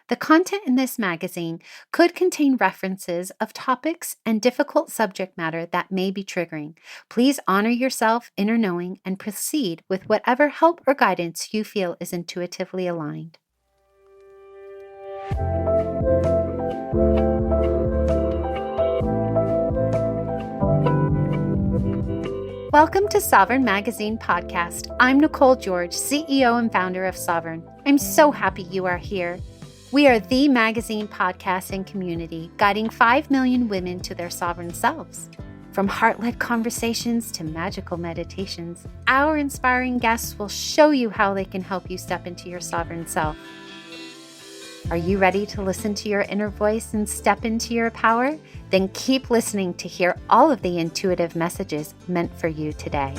The content in this magazine could contain references of topics and difficult subject matter that may be triggering. Please honor yourself, inner knowing, and proceed with whatever help or guidance you feel is intuitively aligned. Welcome to Sovereign Magazine Podcast. I'm Nicole George, CEO and founder of Sovereign. I'm so happy you are here. We are the magazine, podcast, and community guiding 5 million women to their sovereign selves. From heart-led conversations to magical meditations, our inspiring guests will show you how they can help you step into your sovereign self. Are you ready to listen to your inner voice and step into your power? Then keep listening to hear all of the intuitive messages meant for you today.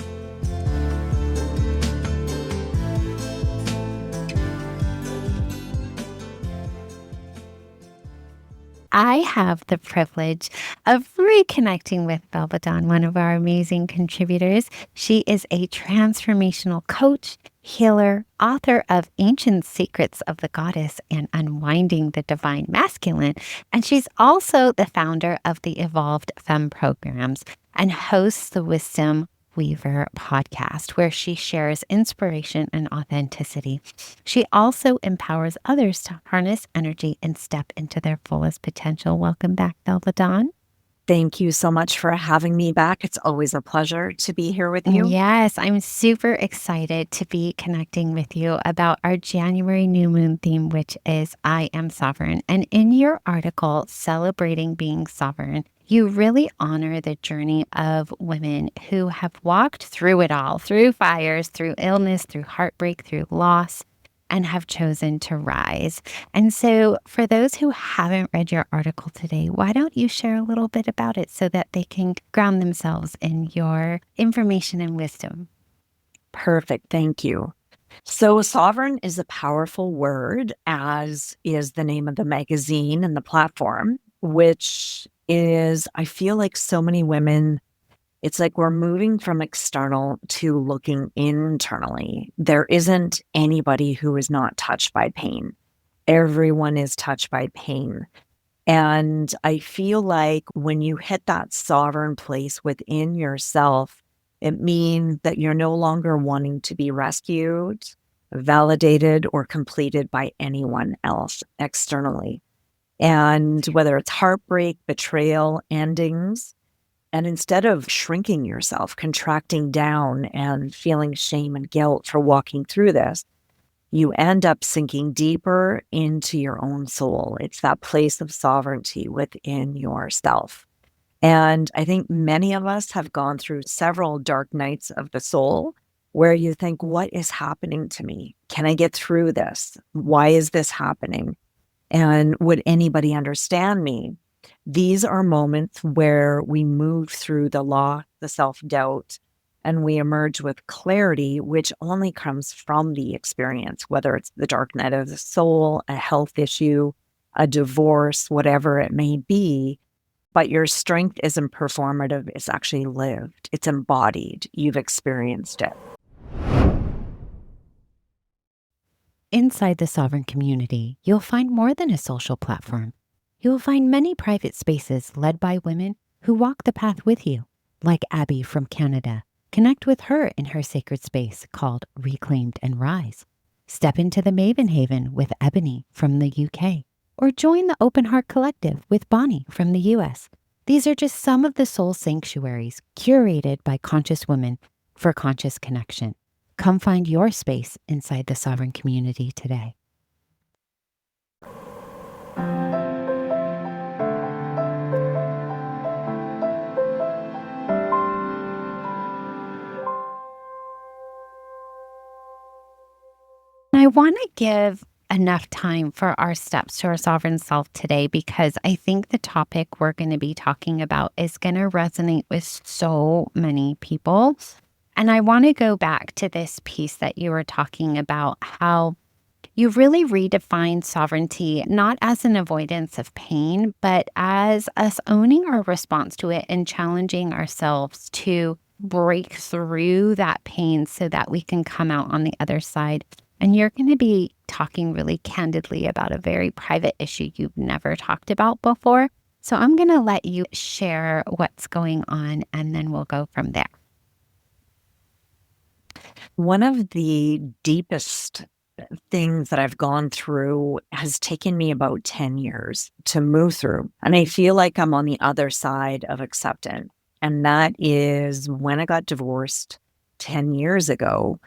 I have the privilege of reconnecting with Velva Dawn, one of our amazing contributors. She is a transformational coach, healer, author of Ancient Secrets of the Goddess and Unwinding the Divine Masculine. And she's also the founder of the Evolved Femme programs and hosts the Wisdom Weaver podcast, where she shares inspiration and authenticity. She also empowers others to harness energy and step into their fullest potential. Welcome back, Velva Dawn. Thank you so much for having me back. It's always a pleasure to be here with you. Yes, I'm super excited to be connecting with you about our January new moon theme, which is I Am Sovereign. And in your article, Celebrating Being Sovereign, you really honor the journey of women who have walked through it all, through fires, through illness, through heartbreak, through loss, and have chosen to rise. And so for those who haven't read your article today, why don't you share a little bit about it so that they can ground themselves in your information and wisdom? Perfect. Thank you. So sovereign is a powerful word, as is the name of the magazine and the platform, which is, I feel like so many women, it's like we're moving from external to looking internally. There isn't anybody who is not touched by pain. Everyone is touched by pain. And I feel like when you hit that sovereign place within yourself, it means that you're no longer wanting to be rescued, validated, or completed by anyone else externally. And whether it's heartbreak, betrayal, endings, and instead of shrinking yourself, contracting down and feeling shame and guilt for walking through this, you end up sinking deeper into your own soul. It's that place of sovereignty within yourself. And I think many of us have gone through several dark nights of the soul where you think, what is happening to me? Can I get through this? Why is this happening? And would anybody understand me? These are moments where we move through the loss, the self-doubt, and we emerge with clarity, which only comes from the experience, whether it's the dark night of the soul, a health issue, a divorce, whatever it may be. But your strength isn't performative. It's actually lived. It's embodied. You've experienced it. Inside the Sovereign community, you'll find more than a social platform. You will find many private spaces led by women who walk the path with you, like Abby from Canada. Connect with her in her sacred space called Reclaimed and Rise. Step into the Maven Haven with Ebony from the UK, or join the Open Heart Collective with Bonnie from the US. These are just some of the soul sanctuaries curated by conscious women for conscious connection. Come find your space inside the Sovereign community today. I want to give enough time for our steps to our sovereign self today, because I think the topic we're going to be talking about is going to resonate with so many people. And I want to go back to this piece that you were talking about, how you really redefined sovereignty, not as an avoidance of pain, but as us owning our response to it and challenging ourselves to break through that pain so that we can come out on the other side And you're going to be talking really candidly about a very private issue you've never talked about before. So I'm going to let you share what's going on and then we'll go from there. One of the deepest things that I've gone through has taken me about 10 years to move through. And I feel like I'm on the other side of acceptance. And that is when I got divorced 10 years ago.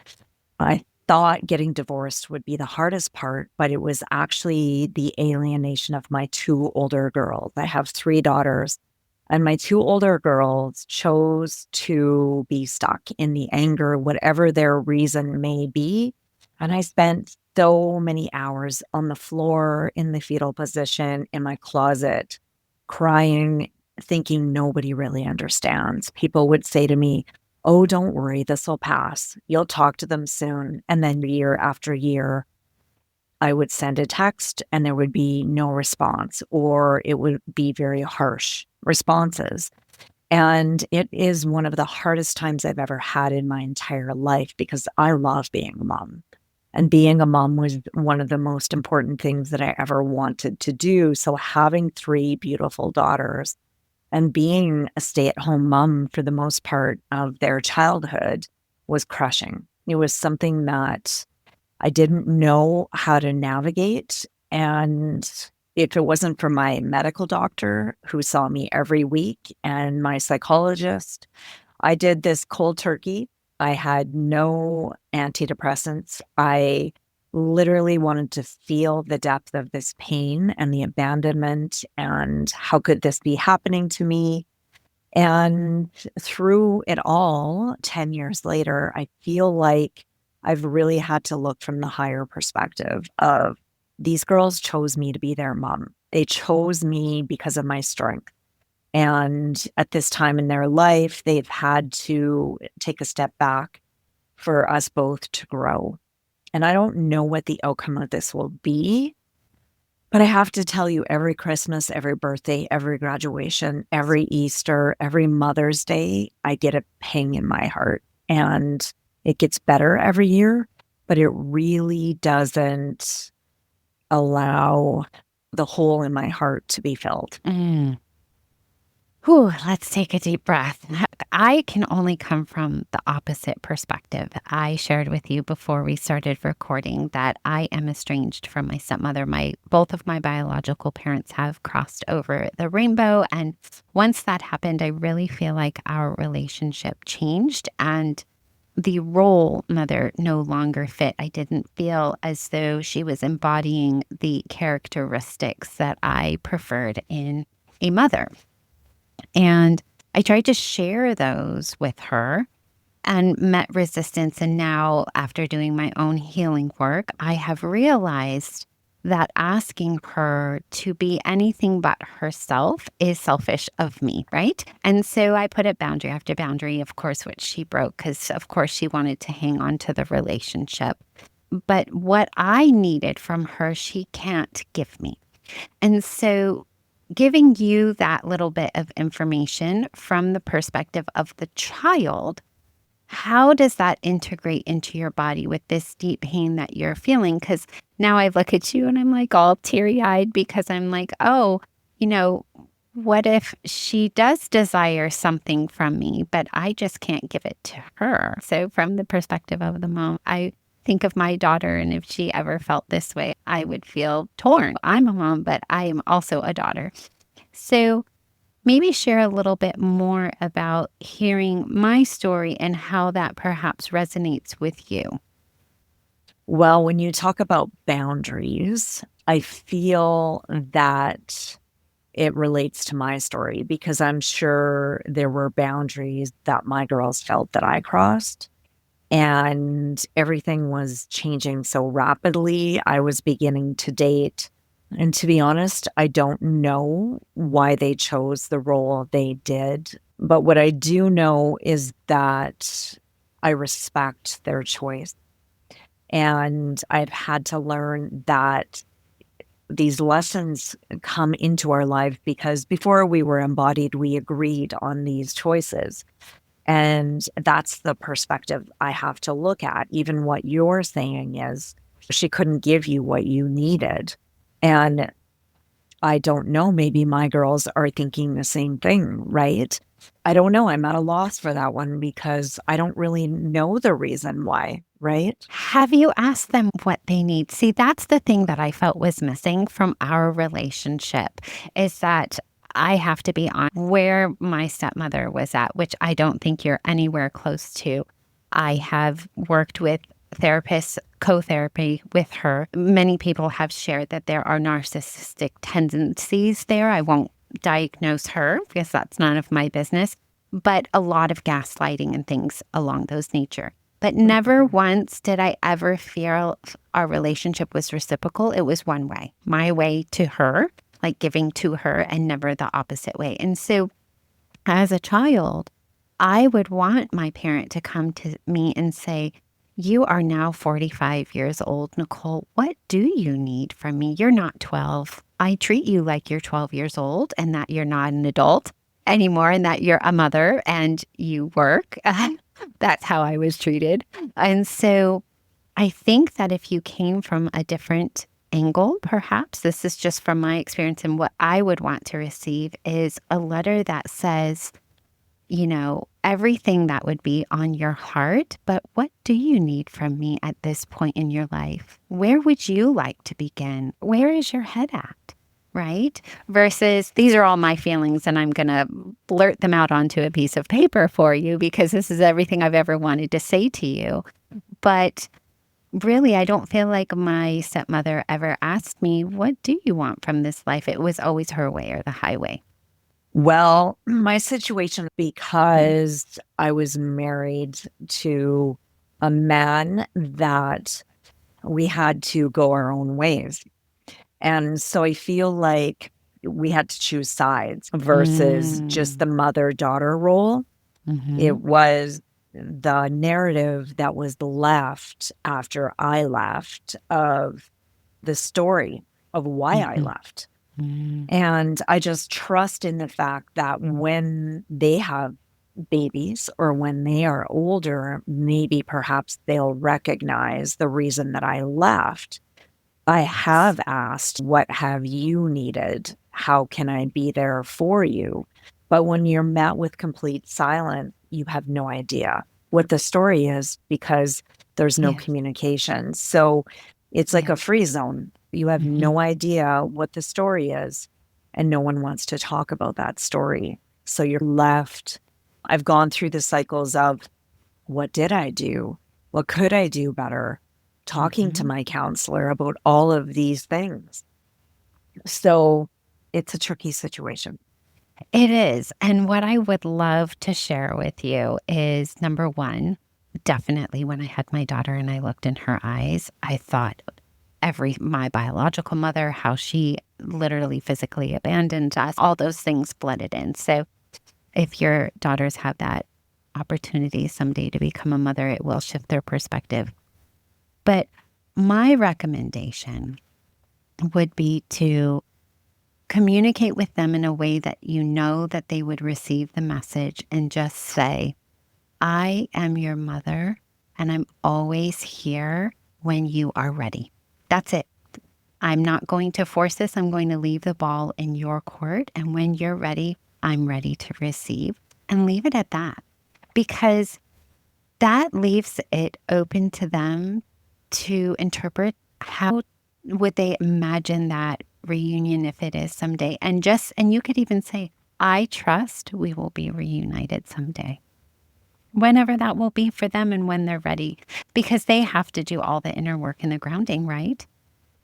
I thought getting divorced would be the hardest part, but it was actually the alienation of my two older girls. I have three daughters, and my two older girls chose to be stuck in the anger, whatever their reason may be. And I spent so many hours on the floor in the fetal position in my closet, crying, thinking nobody really understands. People would say to me, "Oh, don't worry, this will pass. You'll talk to them soon." And then year after year, I would send a text and there would be no response, or it would be very harsh responses. And it is one of the hardest times I've ever had in my entire life because I love being a mom. And being a mom was one of the most important things that I ever wanted to do. So having three beautiful daughters and being a stay-at-home mom for the most part of their childhood was crushing. It was something that I didn't know how to navigate. And if it wasn't for my medical doctor who saw me every week and my psychologist, I did this cold turkey. I had no antidepressants. I literally wanted to feel the depth of this pain and the abandonment and how could this be happening to me? And through it all, 10 years later, I feel like I've really had to look from the higher perspective of these girls chose me to be their mom. They chose me because of my strength. And at this time in their life, they've had to take a step back for us both to grow. And I don't know what the outcome of this will be, but I have to tell you, every Christmas, every birthday, every graduation, every Easter, every Mother's Day, I get a ping in my heart. And it gets better every year, but it really doesn't allow the hole in my heart to be filled. Whew, let's take a deep breath. I can only come from the opposite perspective. I shared with you before we started recording that I am estranged from my stepmother. Both of my biological parents have crossed over the rainbow. And once that happened, I really feel like our relationship changed and the role mother no longer fit. I didn't feel as though she was embodying the characteristics that I preferred in a mother. And I tried to share those with her and met resistance. And now, after doing my own healing work, I have realized that asking her to be anything but herself is selfish of me, right? And so I put up boundary after boundary, of course, which she broke because, of course, she wanted to hang on to the relationship. But what I needed from her, she can't give me. And so giving you that little bit of information from the perspective of the child, how does that integrate into your body with this deep pain that you're feeling? Because now I look at you and I'm like all teary eyed because I'm like, oh, what if she does desire something from me, but I just can't give it to her? So, from the perspective of the mom, I think of my daughter, and if she ever felt this way, I would feel torn. I'm a mom, but I am also a daughter. So, maybe share a little bit more about hearing my story and how that perhaps resonates with you. Well, when you talk about boundaries, I feel that it relates to my story because I'm sure there were boundaries that my girls felt that I crossed. And everything was changing so rapidly. I was beginning to date. And to be honest, I don't know why they chose the role they did. But what I do know is that I respect their choice. And I've had to learn that these lessons come into our life because before we were embodied, we agreed on these choices. And that's the perspective I have to look at. Even what you're saying is she couldn't give you what you needed. And I don't know, maybe my girls are thinking the same thing, right? I don't know. I'm at a loss for that one because I don't really know the reason why, right? Have you asked them what they need? See, that's the thing that I felt was missing from our relationship is that I have to be on where my stepmother was at, which I don't think you're anywhere close to. I have worked with therapists, co-therapy with her. Many people have shared that there are narcissistic tendencies there. I won't diagnose her because that's none of my business, but a lot of gaslighting and things along those nature. But never Mhm. once did I ever feel our relationship was reciprocal. It was one way, my way to her, like giving to her, and never the opposite way. And so as a child, I would want my parent to come to me and say, "You are now 45 years old, Nicole. What do you need from me? You're not 12. I treat you like you're 12 years old and that you're not an adult anymore and that you're a mother and you work." That's how I was treated. And so I think that if you came from a different angle, perhaps this is just from my experience and what I would want to receive is a letter that says, everything that would be on your heart, but what do you need from me at this point in your life? Where would you like to begin? Where is your head at? Right? Versus these are all my feelings and I'm going to blurt them out onto a piece of paper for you because this is everything I've ever wanted to say to you. But really, I don't feel like my stepmother ever asked me, "What do you want from this life?" It was always her way or the highway. Well, my situation, because I was married to a man that we had to go our own ways. And so I feel like we had to choose sides versus just Mm. the mother-daughter role. Mm-hmm. It was the narrative that was left after I left of the story of why I Mm-hmm. left. Mm-hmm. And I just trust in the fact that when they have babies or when they are older, maybe perhaps they'll recognize the reason that I left. I Yes. have asked, what have you needed? How can I be there for you? But when you're met with complete silence, you have no idea what the story is because there's no Yes. communication. So it's like a Yes. free zone. You have Mm-hmm. no idea what the story is, and no one wants to talk about that story. So you're left. I've gone through the cycles of what did I do? What could I do better? Talking to Mm-hmm. my counselor about all of these things. So it's a tricky situation. It is. And what I would love to share with you is number one, definitely when I had my daughter and I looked in her eyes, I thought my biological mother, how she literally physically abandoned us, all those things blooded in. So if your daughters have that opportunity someday to become a mother, it will shift their perspective. But my recommendation would be to communicate with them in a way that you know that they would receive the message and just say, "I am your mother and I'm always here when you are ready." That's it. I'm not going to force this. I'm going to leave the ball in your court. And when you're ready, I'm ready to receive, and leave it at that, because that leaves it open to them to interpret how would they imagine that reunion if it is someday. And you could even say, "I trust we will be reunited someday." Whenever that will be for them and when they're ready, because they have to do all the inner work and the grounding, right?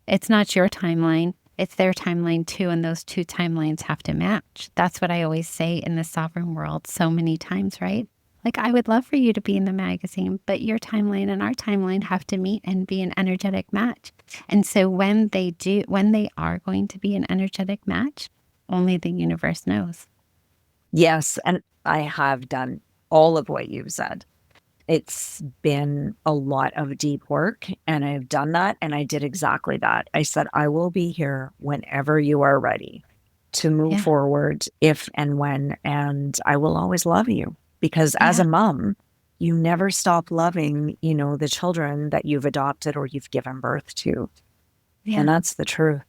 It's not your timeline, it's their timeline too. And those two timelines have to match. That's what I always say in the sovereign world so many times, right? Like, I would love for you to be in the magazine, but your timeline and our timeline have to meet and be an energetic match. And so when they are going to be an energetic match, only the universe knows. Yes. And I have done all of what you've said. It's been a lot of deep work, and I've done that. And I did exactly that. I said, I will be here whenever you are ready to move Yeah. forward, if and when, and I will always love you because as Yeah. a mom, you never stop loving, the children that you've adopted or you've given birth to. And Yeah. that's the truth.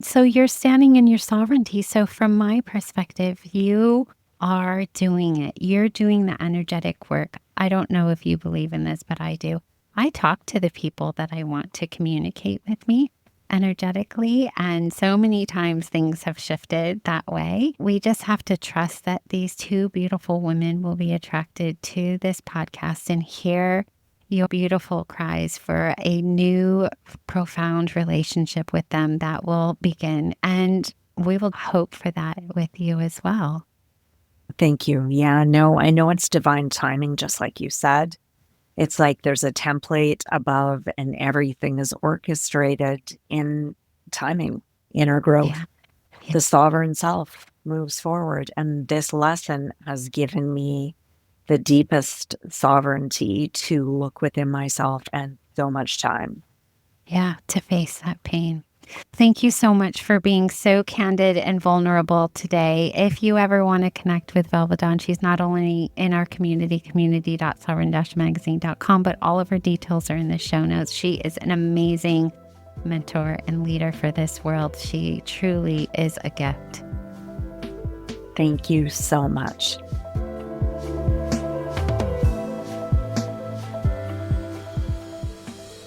So you're standing in your sovereignty. So from my perspective, you are doing it. You're doing the energetic work. I don't know if you believe in this, but I do. I talk to the people that I want to communicate with me energetically. And so many times things have shifted that way. We just have to trust that these two beautiful women will be attracted to this podcast and hear your beautiful cries for a new, profound relationship with them that will begin. And we will hope for that with you as well. Thank you. Yeah, no, I know it's divine timing, just like you said. It's like there's a template above and everything is orchestrated in timing, inner growth. Yeah. Yeah. The sovereign self moves forward. And this lesson has given me the deepest sovereignty to look within myself and so much time. Yeah. To face that pain. Thank you so much for being so candid and vulnerable today. If you ever want to connect with Velva Dawn, she's not only in our community.sovereign-magazine.com, but all of her details are in the show notes. She is an amazing mentor and leader for this world. She truly is a gift. Thank you so much.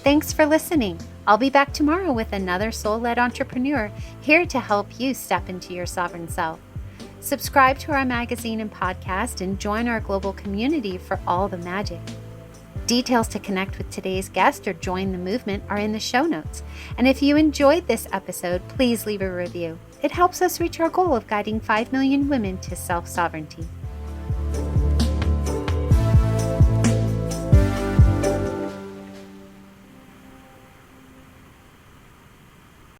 Thanks for listening. I'll be back tomorrow with another soul-led entrepreneur here to help you step into your sovereign self. Subscribe to our magazine and podcast and join our global community for all the magic. Details to connect with today's guest or join the movement are in the show notes. And if you enjoyed this episode, please leave a review. It helps us reach our goal of guiding 5 million women to self-sovereignty.